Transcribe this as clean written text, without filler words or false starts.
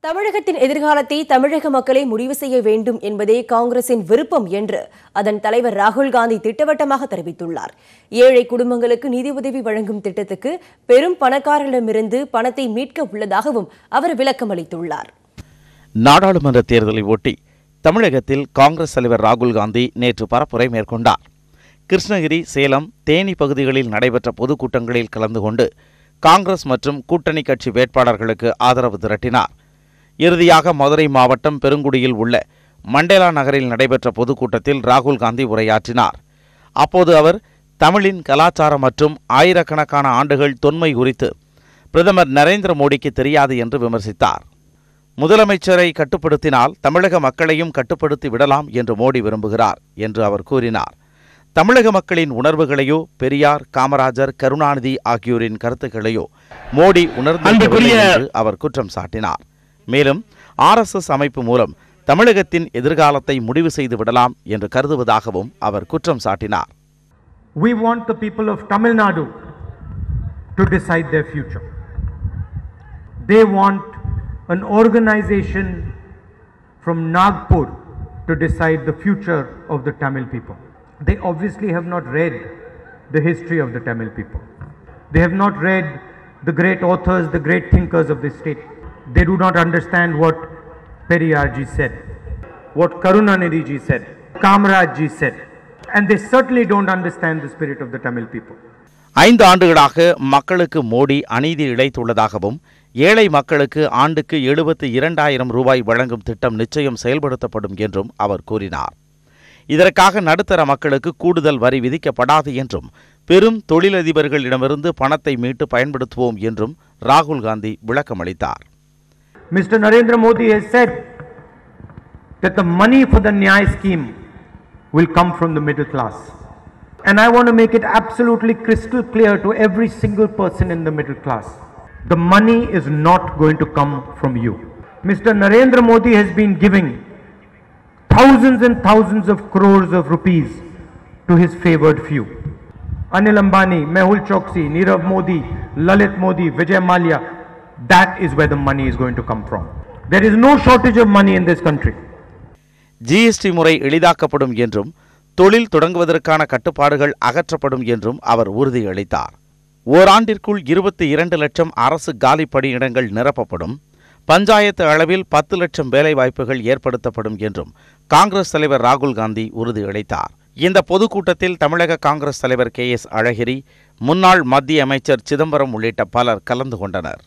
தமிழகத்தின் எதிர்காலத்தை தமிழக மக்களே முடிவு செய்ய வேண்டும் என்பதே காங்கிரசின் விருப்பம் என்று அதன் தலைவர் ராகுல் காந்தி திட்டவட்டமாக தெரிவித்துள்ளார். ஏழை குடும்பங்களுக்கு நிதி உதவி வழங்கும் திட்டத்துக்கு பெரும் பணக்காரர்களிடமிருந்து பணத்தை மீட்க உள்ளதாகவும் அவர் விளக்கம் அளித்துள்ளார். நாடாளுமன்ற தேர்தலை ஒட்டி தமிழகத்தில் காங்கிரஸ் தலைவர் ராகுல் காந்தி நேற்று பரப்புரை மேற்கொண்டார். கிருஷ்ணகிரி, சேலம், தேனி பகுதிகளில் நடைபெற்ற பொதுக்கூட்டங்களில் கலந்து கொண்டு காங்கிரஸ் மற்றும் கூட்டணி கட்சி வேட்பாளர்களுக்கு ஆதரவு திரட்டினார். இறுதியாக மதுரை மாவட்டம் பெருங்குடியில் உள்ள மண்டேலா நகரில் நடைபெற்ற பொதுக்கூட்டத்தில் ராகுல் காந்தி உரையாற்றினார். அப்போது அவர் தமிழின் கலாச்சாரம் மற்றும் ஆயிரக்கணக்கான ஆண்டுகள் தொன்மை குறித்து பிரதமர் நரேந்திர மோடிக்கு தெரியாது என்று விமர்சித்தார். முதலமைச்சரை கட்டுப்படுத்தினால் தமிழக மக்களையும் கட்டுப்படுத்தி விடலாம் என்று மோடி விரும்புகிறார் என்று அவர் கூறினார். தமிழக மக்களின் உணர்வுகளையோ பெரியார், காமராஜர், கருணாநிதி ஆகியோரின் கருத்துக்களையோ மோடி உணர்ந்திருக்கவில்லை என்று அவர் குற்றம் சாட்டினார். மேலும் RSS அமைப்பு மூலம் தமிழகத்தின் எதிர்காலத்தை முடிவு செய்து விடலாம் என்று கருதுவதாகவும் அவர் குற்றம் சாட்டினார். We want the people of Tamil Nadu to decide their future. They want an organization from Nagpur to decide the future of the Tamil people. They obviously have not read the history of the Tamil people. They have not read the great authors, the great thinkers of this state. They do not understand what Periyar ji said, what Karunanidhi ji said, Kamaraj ji said, and they certainly don't understand the spirit of the Tamil people. 5 ஆண்டுகளாக மக்களுக்கு மோடி அநீதி இழைத்துள்ளதாகவும் ஏழை மக்களுக்கு ஆண்டுக்கு 72,000 ரூபாய் வழங்கும் திட்டம் நிச்சயம் செயல்படுத்தப்படும் என்றும் அவர் கூறினார். இதற்காக நடுத்தர மக்களுக்கு கூடுதல் வரி விதிக்கப்படாது என்றும் பெரும் தொழிலதிபர்களிடமிருந்து பணத்தை மீட்டு பயன்படுத்துவோம் என்றும் ராகுல் Gandhi விளக்கமளித்தார். Mr. Narendra Modi has said that the money for the Nyay scheme will come from the middle class. And I want to make it absolutely crystal clear to every single person in the middle class. The money is not going to come from you. Mr. Narendra Modi has been giving thousands and thousands of crores of rupees to his favored few. Anil Ambani, Mehul Choksi, Nirav Modi, Lalit Modi, Vijay Mallya. That is where the money is going to come from. There is no shortage of money in this country. GST முறை எளிதாக்கப்படும் என்றும் தொழில் தொடங்குவதற்கான கட்டுப்பாடுகள் அகற்றப்படும் என்றும் அவர் உறுதியளித்தார். ஓராண்டிற்குள் 22 லட்சம் அரசு காலி பணியிடங்கள் நிரப்பப்படும். பஞ்சாயத்து அளவில் 10 லட்சம் வேலைவாய்ப்புகள் ஏற்படுத்தப்படும் என்றும் காங்கிரஸ் தலைவர் ராகுல் காந்தி உறுதியளித்தார். இந்த பொதுக்கூட்டத்தில் தமிழக காங்கிரஸ் தலைவர் KS அழகிரி, முன்னாள் மத்திய அமைச்சர் சிதம்பரம் உள்ளிட்ட பலர் கலந்து கொண்டனர்.